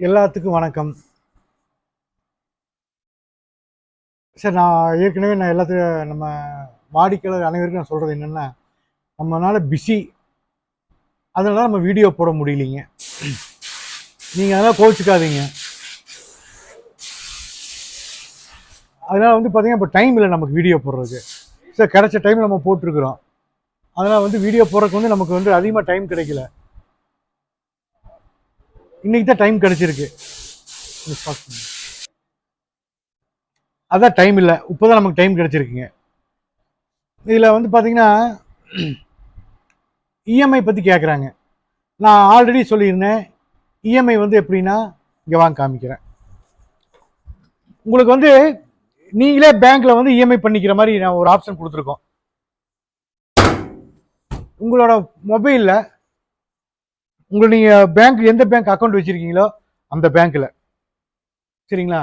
எல்லாத்துக்கும் வணக்கம் சார். நான் எல்லாத்துக்கும் நம்ம வாடிக்கையாளர் அனைவருக்கும் நான் சொல்கிறது என்னென்னா, நம்மளால பிஸி, அதனால நம்ம வீடியோ போட முடியலைங்க. நீங்கள் அதெல்லாம் கோவிச்சுக்காதீங்க. அதனால் பார்த்தீங்கன்னா இப்போ டைம் இல்லை நமக்கு வீடியோ போடுறதுக்கு. சார் கிடைச்ச டைம் நம்ம போட்டிருக்கிறோம். அதனால் வீடியோ போடுறதுக்கு நமக்கு அதிகமாக டைம் கிடைக்கல. இன்றைக்கி தான் டைம் கிடைச்சிருக்கு. அதான் டைம் இல்லை, இப்போ தான் நமக்கு டைம் கிடைச்சிருக்குங்க. இதில் பார்த்தீங்கன்னா இஎம்ஐ பற்றி கேட்குறாங்க. நான் ஆல்ரெடி சொல்லியிருந்தேன். இஎம்ஐ எப்படின்னா, இங்கே வாங்க காமிக்கிறேன். உங்களுக்கு நீங்களே பேங்க்ல இஎம்ஐ பண்ணிக்கிற மாதிரி நான் ஒரு ஆப்ஷன் கொடுத்துருக்கோம். உங்களோட மொபைலில் நீங்கள் பேங்க் எந்த பேங்க் அக்கௌண்ட் வச்சுருக்கீங்களோ அந்த பேங்க்கில், சரிங்களா?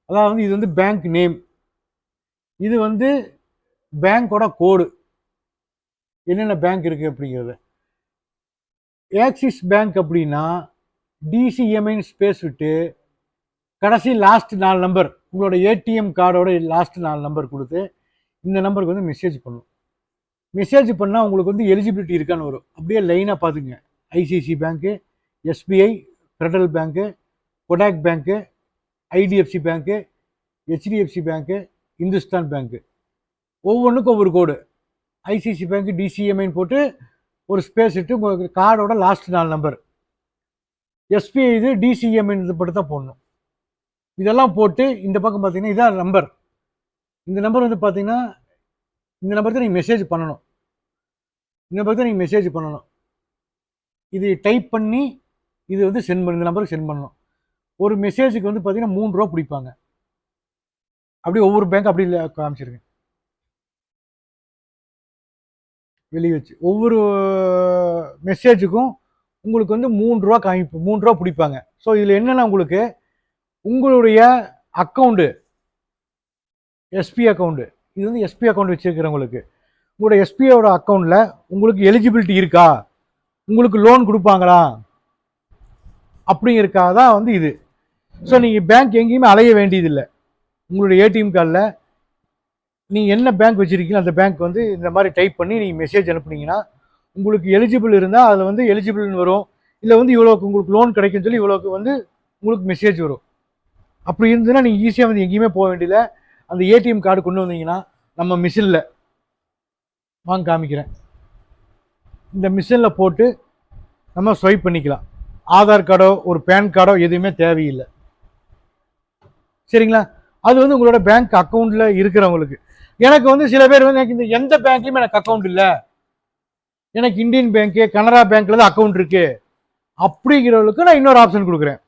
அதாவது இது பேங்க் நேம், இது பேங்கோட கோடு, என்னென்ன பேங்க் இருக்குது அப்படிங்கிறது. ஆக்சிஸ் பேங்க் அப்படின்னா டிசிஎம்ஐன்னு ஸ்பேஸ் விட்டு கடைசி லாஸ்ட் 4 நம்பர், உங்களோட ஏடிஎம் கார்டோட லாஸ்ட் 4 நம்பர் கொடுத்து இந்த நம்பருக்கு மெசேஜ் பண்ணும். மெசேஜ் பண்ணால் உங்களுக்கு எலிஜிபிலிட்டி இருக்கான்னு வரும். அப்படியே லைனாக பார்த்துங்க. ஐசிஐசி பேங்க்கு, எஸ்பிஐ, ஃபெடரல் பேங்க்கு, கொடாக் பேங்க்கு, ஐடிஎஃப்சி பேங்க்கு, ஹெச்டிஎஃப்சி பேங்க்கு, இந்துஸ்தான் பேங்க்கு, ஒவ்வொன்றுக்கும் ஒவ்வொரு கோடு. ஐசிஐசி பேங்க்கு டிசிஎம்ஐன்னு போட்டு ஒரு ஸ்பேஸ் இட்டு உங்களுக்கு கார்டோட லாஸ்ட் 4 நம்பர். எஸ்பிஐ இது டிசிஎம்ஐன்னு போட்டு தான் போடணும். இதெல்லாம் போட்டு இந்த பக்கம் பார்த்தீங்கன்னா இதான் நம்பர். இந்த நம்பர் பார்த்தீங்கன்னா இந்த நம்பருக்கு நீங்கள் மெசேஜ் பண்ணணும். இந்த நம்பருக்கு தான் நீங்கள் மெசேஜ் பண்ணணும். இது டைப் பண்ணி இது சென்ட் பண்ணி இந்த நம்பருக்கு சென்ட் பண்ணணும். ஒரு மெசேஜுக்கு பார்த்தீங்கன்னா 3 ரூபா பிடிப்பாங்க. அப்படி ஒவ்வொரு பேங்க் அப்படி இல்லை காமிச்சிருங்க. வெளியே வச்சு ஒவ்வொரு மெசேஜுக்கும் உங்களுக்கு 3 ரூபா காமிப்பு, 3 ரூபா பிடிப்பாங்க. ஸோ இதில் என்னென்னா உங்களுக்கு உங்களுடைய அக்கௌண்ட்டு எஸ்பி அக்கௌண்ட்டு, இது எஸ்பி அக்கௌண்ட் வச்சுருக்கிறவங்களுக்கு உங்களோட எஸ்பிஐயோட அக்கௌண்ட்டில் உங்களுக்கு எலிஜிபிலிட்டி இருக்கா, உங்களுக்கு லோன் கொடுப்பாங்களா அப்படிங்கிறக்காக தான் இது. ஸோ நீங்கள் பேங்க் எங்கேயுமே அலைய வேண்டியதில்லை. உங்களுடைய ஏடிஎம் கார்டில் நீங்கள் என்ன பேங்க் வச்சுருக்கீங்களோ அந்த பேங்க் இந்த மாதிரி டைப் பண்ணி நீங்கள் மெசேஜ் அனுப்புனீங்கன்னா உங்களுக்கு எலிஜிபிள் இருந்தால் அதில் எலிஜிபிள்னு வரும். இல்லை இவ்வளோக்கு உங்களுக்கு லோன் கிடைக்குன்னு சொல்லி இவ்வளோக்கு உங்களுக்கு மெசேஜ் வரும். அப்படி இருந்ததுன்னா நீங்கள் ஈஸியாக எங்கேயுமே போக வேண்டியதில்லை. அந்த ஏடிஎம் கார்டு கொண்டு வந்தீங்கன்னா நம்ம மிஷினில் வாங்க காமிக்கிறேன். இந்த மிஷினில் போட்டு நம்ம ஸ்வைப் பண்ணிக்கலாம். ஆதார் கார்டோ ஒரு பேன் கார்டோ எதுவுமே தேவையில்லை, சரிங்களா? அது உங்களோட பேங்க் அக்கௌண்ட்டில் இருக்கிறவங்களுக்கு. எனக்கு சில பேர் எனக்கு இந்த எந்த பேங்க்லையுமே எனக்கு அக்கௌண்ட் இல்லை, எனக்கு இந்தியன் பேங்க்கு கனரா பேங்க்ல தான் அக்கௌண்ட் இருக்கு அப்படிங்கிறவங்களுக்கு நான் இன்னொரு ஆப்ஷன் கொடுக்குறேன்.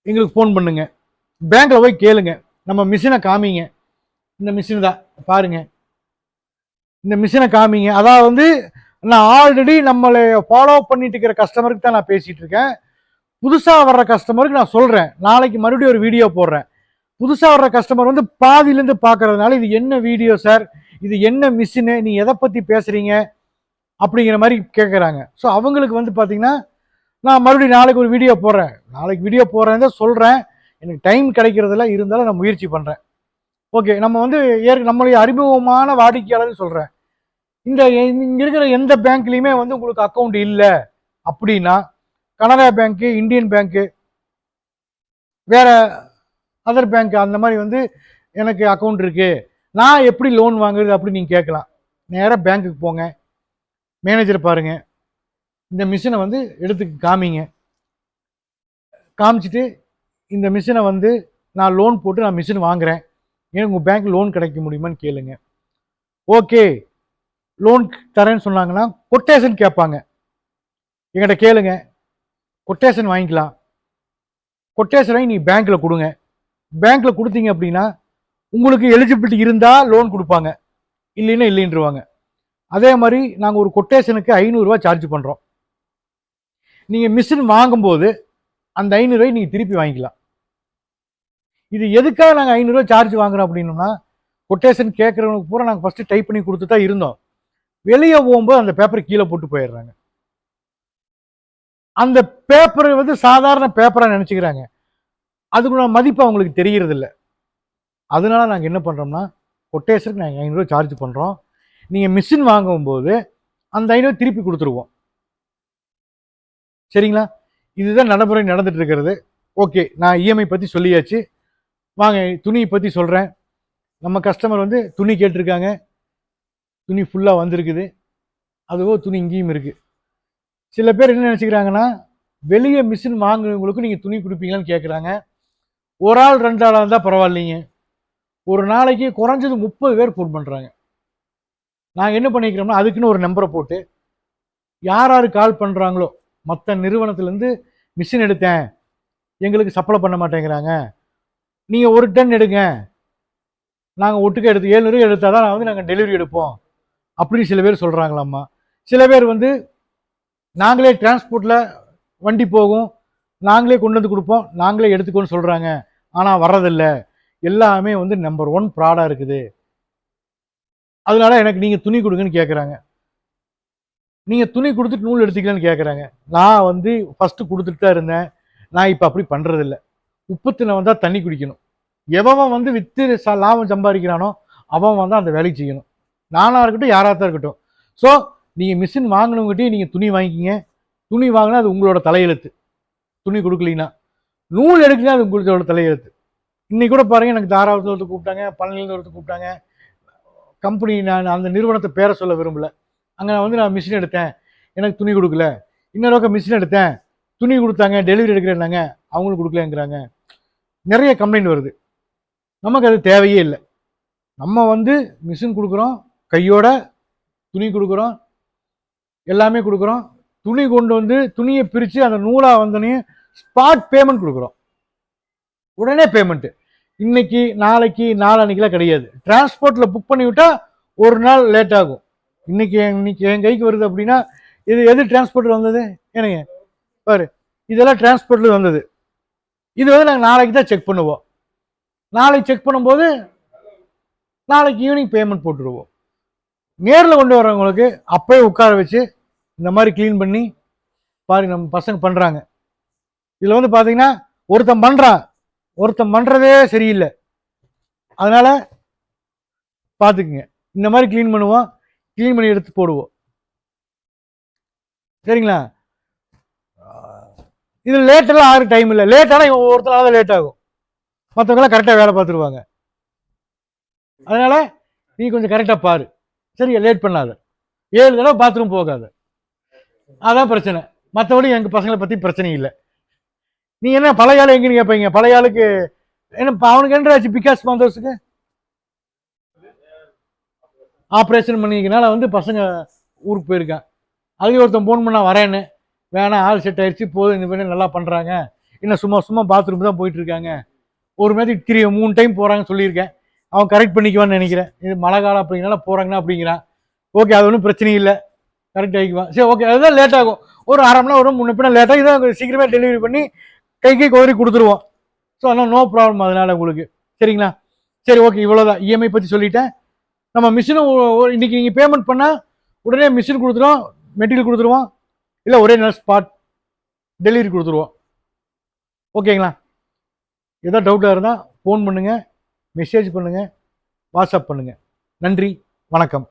எங்களுக்கு ஃபோன் பண்ணுங்க, பேங்க்ல போய் கேளுங்க. நம்ம மிஷினை காமிங்க. இந்த மிஷின் தான் பாருங்க, இந்த மிஷினை காமிங்க. அதாவது நான் ஆல்ரெடி நம்மளை ஃபாலோ பண்ணிட்டு இருக்கிற கஸ்டமருக்கு தான் நான் பேசிட்டு இருக்கேன். புதுசாக வர்ற கஸ்டமருக்கு நான் சொல்றேன், நாளைக்கு மறுபடியும் ஒரு வீடியோ போடுறேன். புதுசாக வர்ற கஸ்டமர் பாதியிலேருந்து பார்க்கறதுனால இது என்ன வீடியோ சார், இது என்ன மிஷினு, நீ எதை பற்றி பேசுறீங்க அப்படிங்கிற மாதிரி கேட்குறாங்க. ஸோ அவங்களுக்கு பார்த்தீங்கன்னா நான் மறுபடியும் நாளைக்கு ஒரு வீடியோ போடுறேன், நாளைக்கு வீடியோ போடுறேன் தான் சொல்கிறேன். எனக்கு டைம் கிடைக்கிறதுல இருந்தாலும் நான் முயற்சி பண்ணுறேன். ஓகே, நம்ம நம்மளுடைய அறிமுகமான வாடிக்கையாளர் சொல்கிறேன். இங்கே இருக்கிற எந்த பேங்க்லையுமே உங்களுக்கு அக்கௌண்ட் இல்லை அப்படின்னா கனரா பேங்க்கு, இந்தியன் பேங்க்கு, வேற அதர் பேங்க் அந்த மாதிரி எனக்கு அக்கௌண்ட் இருக்கு, நான் எப்படி லோன் வாங்குறது அப்படின்னு நீங்கள் கேட்கலாம். நேராக பேங்க்குக்கு போங்க, மேனேஜர் பாருங்க, இந்த மிஷினை எடுத்து காமிங்க. காமிச்சிட்டு இந்த மிஷினை நான் லோன் போட்டு நான் மிஷின் வாங்குறேன், எனக்கு உங்கள் பேங்க் லோன் கிடைக்க முடியுமான்னு கேளுங்க. ஓகே லோன் தரேன்னு சொன்னாங்கன்னா கொட்டேஷன் கேட்பாங்க. என்கிட்ட கேளுங்க, கொட்டேஷன் வாங்கிக்கலாம். கொட்டேஷனை நீ பேங்க்கில் கொடுங்க. பேங்க்கில் கொடுத்தீங்க அப்படின்னா உங்களுக்கு எலிஜிபிலிட்டி இருந்தால் லோன் கொடுப்பாங்க, இல்லைன்னா இல்லைன்றுவாங்க. அதே மாதிரி நாங்கள் ஒரு கொட்டேஷனுக்கு 500 ரூபா சார்ஜ் பண்ணுறோம். நீங்கள் மிஷின் வாங்கும்போது அந்த 500 ரூபாய் நீங்கள் திருப்பி வாங்கிக்கலாம். இது எதுக்காக நாங்கள் 500 ரூபா சார்ஜ் வாங்குறோம் அப்படின்னா, கொட்டேஷன் கேட்குறவங்களுக்கு பூரா நாங்கள் ஃபஸ்ட்டு டைப் பண்ணி கொடுத்து தான் இருந்தோம். வெளியே போகும்போது அந்த பேப்பரை கீழே போட்டு போயிடுறாங்க. அந்த பேப்பரை வந்து சாதாரண பேப்பராக நினச்சிக்கிறாங்க. அதுக்குள்ள மதிப்பு அவங்களுக்கு தெரியறது இல்லை. அதனால நாங்கள் என்ன பண்ணுறோம்னா, கொட்டேஷனுக்கு நாங்கள் 500 சார்ஜ் பண்ணுறோம். நீங்கள் மிஷின் வாங்கும்போது அந்த 500 திருப்பி கொடுத்துருவோம். சரிங்களா? இதுதான் நடைமுறை நடந்துட்டு இருக்கிறது. ஓகே, நான் இஎம்ஐ பற்றி சொல்லியாச்சு. வாங்க துணியை பற்றி சொல்கிறேன். நம்ம கஸ்டமர் வந்து துணி கேட்டிருக்காங்க. துணி ஃபுல்லாக வந்திருக்குது. அதுவோ துணி இங்கேயும் இருக்குது. சில பேர் என்ன நினச்சிக்கிறாங்கன்னா, வெளியே மிஷின் வாங்குறவங்களுக்கு நீங்கள் துணி கொடுப்பீங்களான்னு கேட்குறாங்க. ஒரு ஆள் 2 ஆளாக இருந்தால் பரவாயில்லைங்க. ஒரு நாளைக்கு குறைஞ்சது 30 பேர் ஃபோன் பண்ணுறாங்க. நாங்கள் என்ன பண்ணிக்கிறோம்னா, அதுக்குன்னு ஒரு நம்பரை போட்டு யார் யார் கால் பண்ணுறாங்களோ, மற்ற நிறுவனத்துலேருந்து மிஷின் எடுத்தேன், எங்களுக்கு சப்ளை பண்ண மாட்டேங்கிறாங்க, நீங்கள் 1 டன் எடுங்க, நாங்கள் ஒட்டுக்க எடுத்து 700 எடுத்தால் தான் வந்து நாங்கள் டெலிவரி எடுப்போம் அப்படின்னு சில பேர் சொல்கிறாங்களாம்மா. சில பேர் வந்து நாங்களே டிரான்ஸ்போர்ட்டில் வண்டி போகும், நாங்களே கொண்டு வந்து கொடுப்போம், நாங்களே எடுத்துக்கோன்னு சொல்கிறாங்க. ஆனால் வர்றதில்ல. எல்லாமே வந்து நம்பர் 1 ப்ராடாக இருக்குது. அதனால எனக்கு நீங்கள் துணி கொடுங்கன்னு கேட்குறாங்க. நீங்கள் துணி கொடுத்துட்டு நூல் எடுத்துக்கலான்னு கேட்குறாங்க. நான் வந்து ஃபஸ்ட்டு கொடுத்துட்டு தான் இருந்தேன். நான் இப்போ அப்படி பண்ணுறதில்ல. உப்பத்தின வந்தால் தண்ணி குடிக்கணும். எவன் வந்து விற்று லாபம் சம்பாதிக்கிறானோ அவன் வந்து அந்த வேலைக்கு செய்யணும். நானாக இருக்கட்டும், யாராக தான் இருக்கட்டும். ஸோ நீங்கள் மிஷின் வாங்கினவங்ககிட்டயே நீங்கள் துணி வாங்கிக்கிங்க. துணி வாங்கினா அது உங்களோட தலையெழுத்து. துணி கொடுக்கலீங்கன்னா, நூல் எடுக்கலாம் அது உங்களோட தலையெழுத்து. இன்னைக்கு கூட பாருங்க, எனக்கு தாராபுரத்தில் ஒருத்தர் கூப்பிட்டாங்க, பழனிலேருந்து ஒருத்தர் கூப்பிட்டாங்க. கம்பெனி நான் அந்த நிறுவனத்தை பேரை சொல்ல விரும்பல. அங்கே வந்து நான் மிஷின் எடுத்தேன், எனக்கு துணி கொடுக்கல. இன்னொரு பக்கம் மிஷின் எடுத்தேன், துணி கொடுத்தாங்க, டெலிவரி எடுக்கிறேன்னாங்க, அவங்களுக்கு கொடுக்கலங்கிறாங்க. நிறைய கம்ப்ளைண்ட் வருது. நமக்கு அது தேவையே இல்லை. நம்ம வந்து மிஷின் கொடுக்குறோம், கையோட துணி கொடுக்குறோம், எல்லாமே கொடுக்குறோம். துணி கொண்டு வந்து துணியை பிரித்து அந்த நூலாக வந்தோடனே ஸ்பாட் பேமெண்ட் கொடுக்குறோம். உடனே பேமெண்ட்டு. இன்னைக்கு நாளைக்கு நாளான்னைக்கெல்லாம் கிடையாது. டிரான்ஸ்போர்ட்டில் புக் பண்ணி விட்டால் ஒரு நாள் லேட் ஆகும். இன்னைக்கு என் கைக்கு வருது அப்படின்னா, இது எது டிரான்ஸ்போர்ட்டில் வந்தது ஏனுங்க பாரு, இதெல்லாம் டிரான்ஸ்போர்ட்டில் வந்தது. இது வந்து நாங்கள் நாளைக்கு தான் செக் பண்ணுவோம். நாளைக்கு செக் பண்ணும்போது நாளைக்கு ஈவினிங் பேமெண்ட் போட்டுருவோம். நேரில் கொண்டு வரவங்களுக்கு அப்பயே உட்கார வச்சு இந்த மாதிரி க்ளீன் பண்ணி பாருங்க, நம்ம பசங்க பண்ணுறாங்க. இதில் வந்து பார்த்தீங்கன்னா ஒருத்தன் பண்ணுறான், ஒருத்தன் பண்ணுறதே சரியில்லை. அதனால் பார்த்துக்குங்க. இந்த மாதிரி க்ளீன் பண்ணுவோம், க்ளீன் பண்ணி எடுத்து போடுவோம். சரிங்களா? இதில் லேட்டெல்லாம் ஆகிற டைம் இல்லை. லேட்டானால் ஒருத்தனால தான் லேட் ஆகும், மற்றவங்களாம் கரெக்டாக வேலை பார்த்துருவாங்க. அதனால் நீ கொஞ்சம் கரெக்டாக பாரு. சரியா? லேட் பண்ணாத. 7 தடவை பாத்ரூம் போகாத. அதான் பிரச்சனை. மற்றபடி எங்கள் பசங்களை பற்றி பிரச்சனை இல்லை. நீ என்ன பழைய ஆள் எங்கேன்னு கேட்பீங்க. பழைய ஆளுக்கு என்ன அவனுக்கு என்ன ஆச்சு? பிகாஸ் மாந்தோஸுக்கு ஆப்ரேஷன் பண்ணிக்கனால வந்து பசங்க ஊருக்கு போயிருக்கான். அதுலேயும் ஒருத்தன் ஃபோன் பண்ணா வரேன்னு, வேணாம் ஆள் செட் ஆயிடுச்சு போதும், இந்த மாதிரி நல்லா பண்ணுறாங்க, இன்னும் சும்மா சும்மா பாத்ரூம் தான் போயிட்டு இருக்காங்க, ஒரு மாதிரி 3 டைம் போகிறாங்கன்னு சொல்லியிருக்கேன். அவன் கரெக்ட் பண்ணிக்குவான்னு நினைக்கிறேன். இது மழை காலம் அப்படிங்கிறனால போகிறாங்கன்னா அப்படிங்கிறான். ஓகே, அது ஒன்றும் பிரச்சனை இல்லை, கரெக்ட் ஆகிக்குவான். சரி, ஓகே. அதுதான் லேட் ஆகும், ஒரு அரை மணி நேரம் வரும், முன்ன பின்ன லேட்டாக இதான் சீக்கிரமே டெலிவரி பண்ணி கைக்கு கோரி கொடுத்துருவோம். ஸோ அதனால் நோ ப்ராப்ளம் அதனால் உங்களுக்கு. சரிங்களா? சரி, ஓகே. இவ்வளோதான் இஎம்ஐ பற்றி சொல்லிட்டேன். நம்ம மிஷினும் இன்னைக்கு நீங்கள் பேமெண்ட் பண்ணால் உடனே மிஷின் கொடுத்துருவோம், மெட்டீரியல் கொடுத்துருவோம், இல்லை ஒரே நாள் ஸ்பாட் டெலிவரி கொடுத்துருவோம். ஓகேங்களா? ஏதாவது டவுட்டாக இருந்தால் ஃபோன் பண்ணுங்கள், மெசேஜ் பண்ணுங்கள், வாட்ஸ்அப் பண்ணுங்கள். நன்றி, வணக்கம்.